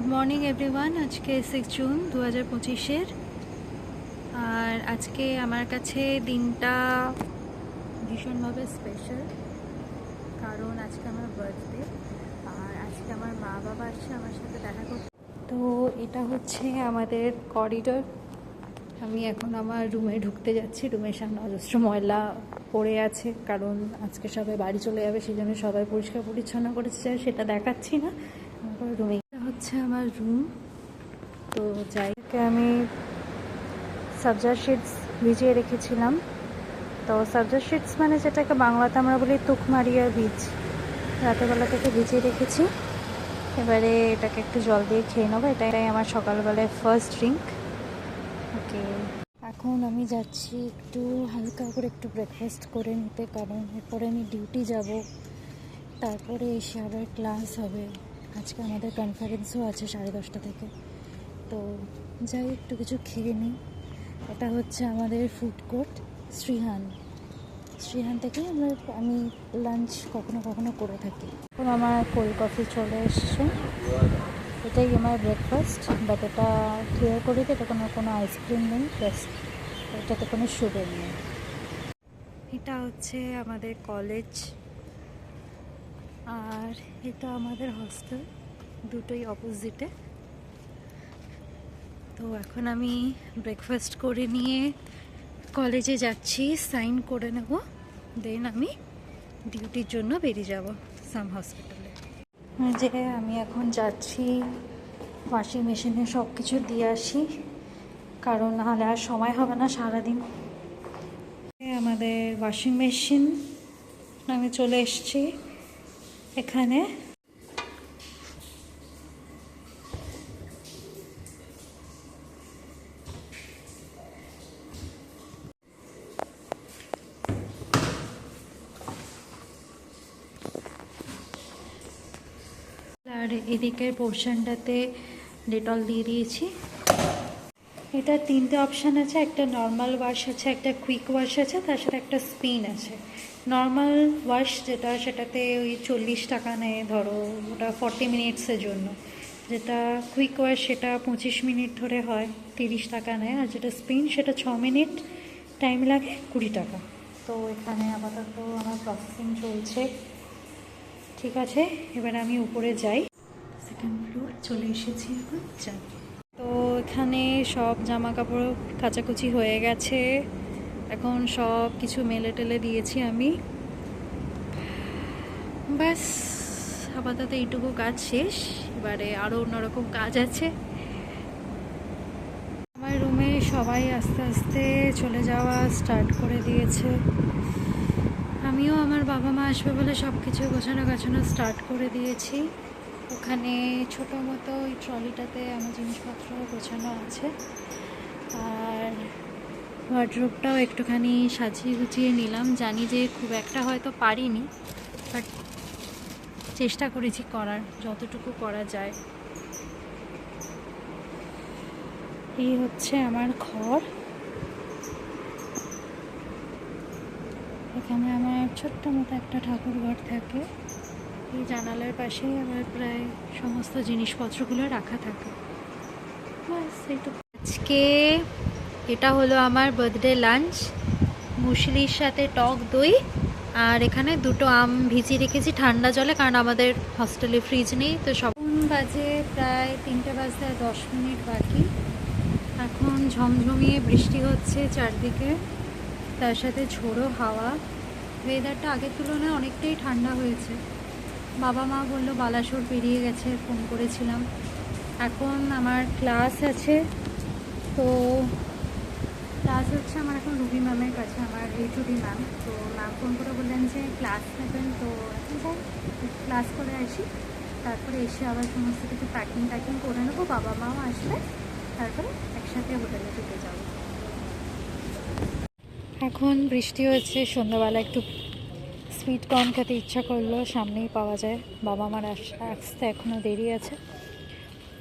Good morning everyone. আজকে 6 June 2025-এর। আর আজকে আমার কাছে দিনটা ভীষণভাবে স্পেশাল, কারণ আজকে আমার বার্থডে। আর আজকে আমার মা বাবা আসছে আমার সাথে দেখা করতে। তো এটা হচ্ছে আমাদের করিডোর। আমি এখন আমার রুমে ঢুকতে যাচ্ছি। রুমের সামনে অজস্র ময়লা পড়ে আছে, কারণ আজকে সবাই বাড়ি চলে যাবে, সেই জন্য সবাই পরিষ্কার পরিচ্ছন্ন করেছে, সেটা দেখাচ্ছি না। রুমে হচ্ছে আমার রুম। তো যাইকে আমি সাবজা শিটস ভিজিয়ে রেখেছিলাম। তো সাবজা শিটস মানে যেটাকে বাংলাতে আমরা বলি তুকমারিয়া বীজ, রাতেরবেলা থেকে ভিজিয়ে রেখেছি। এবারে এটাকে একটু জল দিয়ে খেয়ে নেবো। এটাই আমার সকালবেলায় ফার্স্ট ড্রিঙ্ক। ওকে, এখন আমি যাচ্ছি একটু হালকা করে একটু ব্রেকফাস্ট করে নিতে, কারণ এরপরে আমি ডিউটি যাব। তারপরে এসে আবার ক্লাস হবে। আজকে আমাদের কনফারেন্সও আছে 10:30 থেকে। তো যাই একটু কিছু খেয়ে নিই। এটা হচ্ছে আমাদের ফুড কোর্ট শ্রীহান থেকে আমি লাঞ্চ কখনো কখনো করে থাকি। এখন আমার কোল্ড কফি চলে এসছে। এটাই আমার ব্রেকফাস্ট, বাট এটা ক্লিয়ার করে দিই, এটা কোনো আইসক্রিম নেই, প্লাস এটাতে কোনো সুগার নেই। এটা হচ্ছে আমাদের কলেজ, আর এটা আমাদের হস্টেল, দুটোই অপোজিটে। তো এখন আমি ব্রেকফাস্ট করে নিয়ে কলেজে যাচ্ছি, সাইন করে নেব, দেন আমি ডিউটির জন্য বেরিয়ে যাব সাম হসপিটালে। যে আমি এখন যাচ্ছি ওয়াশিং মেশিনে সব কিছু দিয়ে আসি, কারণ নাহলে আর সময় হবে না সারাদিন। আমাদের ওয়াশিং মেশিন আমি চলে এসেছি এখানে। আর এদিকের পোর্শনটাতে ডেটল দিয়ে দিয়েছি। এটা 3টে অপশান আছে, একটা নর্মাল ওয়াশ আছে, একটা কুইক ওয়াশ আছে, তার সাথে একটা স্পিন আছে। নর্মাল ওয়াশ যেটা, সেটাতে ওই 40 টাকা নেয়, ধরো ওটা 40 মিনিটসের জন্য। যেটা কুইক ওয়াশ সেটা 25 মিনিট ধরে হয়, 30 টাকা নেয়। আর যেটা স্পিন সেটা 6 মিনিট টাইম লাগে, 20 টাকা। তো এখানে আপাতত আমার প্রসেসিং চলছে। ঠিক আছে, এবার আমি উপরে যাই। সেকেন্ড ফ্লোর চলে এসেছি, এখন যাই। তো এখানে সব জামা কাপড় কাচাকুচি হয়ে গেছে, এখন সব কিছু মেলে টেলে দিয়েছি আমি। ব্যাস, আপাতত এইটুকু কাজ শেষ। এবারে আরও অন্যরকম কাজ আছে। আমার রুমে সবাই আস্তে আস্তে চলে যাওয়া স্টার্ট করে দিয়েছে। আমিও আমার বাবা মা আসবে বলে সব কিছু গোছানো স্টার্ট করে দিয়েছি। ওখানে ছোটো মতো ওই ট্রলিটাতে আমার জিনিসপত্র গোছানো আছে। আর ওয়ার্ড্রোবটাও একটুখানি সাজিয়ে গুছিয়ে নিলাম। জানি যে খুব একটা হয়তো পারিনি, বাট চেষ্টা করেছি করার, যতটুকু করা যায়। এই হচ্ছে আমার ঘর। এখানে আমার ছোট্ট মতো একটা ঠাকুর ঘর থাকে। এই জানালার পাশেই আমার প্রায় সমস্ত জিনিসপত্রগুলো রাখা থাকে। বাস এইটুকু। আজকে এটা হলো আমার বার্থডে লাঞ্চ, মুসলির সাথে টক দই, আর এখানে 2টো আম ভিজিয়ে রেখেছি ঠান্ডা জলে, কারণ আমাদের হস্টেলে ফ্রিজ নেই। তো সব বাজে প্রায় 3টে বাজতে 10 মিনিট বাকি। এখন ঝমঝমিয়ে বৃষ্টি হচ্ছে চারদিকে, তার সাথে ঝোড়ো হাওয়া। ওয়েদারটা আগের তুলনায় অনেকটাই ঠান্ডা হয়েছে। বাবা মা বললো বালাসোর পেরিয়ে গেছে, ফোন করেছিলাম। এখন আমার ক্লাস আছে, তো ক্লাস হচ্ছে আমার এখন রুবি ম্যামের কাছে, আমার এইচওডি ম্যাম। তো ম্যাম ফোন করে বললেন যে ক্লাস নেবেন, তো এখন যাই ক্লাস করে আসি, তারপরে এসে আবার সমস্ত কিছু প্যাকিং করে নেবো। বাবা মাও আসবে, তারপরে একসাথে হোটেলে ঢুকে যাবো। এখন বৃষ্টি হচ্ছে, সন্ধ্যাবেলা একটু সুইট কর্ন খেতে ইচ্ছা করলো, সামনেই পাওয়া যায়। বাবা মার আসতে এখনও দেরি আছে,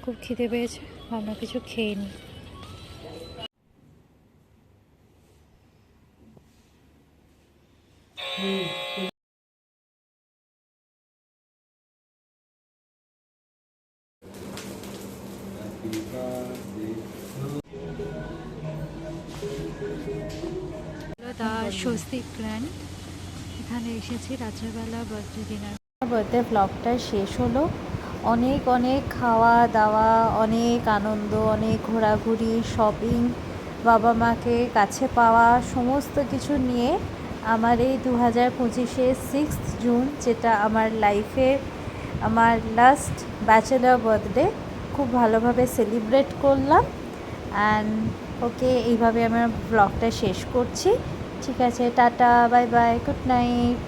খুব খিদে পেয়েছে, ভাবনা কিছু খেয়ে নিই। স্বস্তিক গ্র্যান্ড, এখানে এসেছি রাত্রেবেলা বার্থডে ডিনার। বার্থডে ব্লগটা শেষ হলো। অনেক অনেক খাওয়া দাওয়া, অনেক আনন্দ, অনেক ঘোরাঘুরি, শপিং, বাবা মাকে কাছে পাওয়া, সমস্ত কিছু নিয়ে আমার এই 2025-এর 6th জুন, যেটা আমার লাইফের আমার লাস্ট ব্যাচেলার বার্থডে, খুব ভালোভাবে সেলিব্রেট করলাম। অ্যান্ড ওকে, এইভাবে আমার ব্লগটা শেষ করছি। ঠিক আছে, tata, bye bye, good night.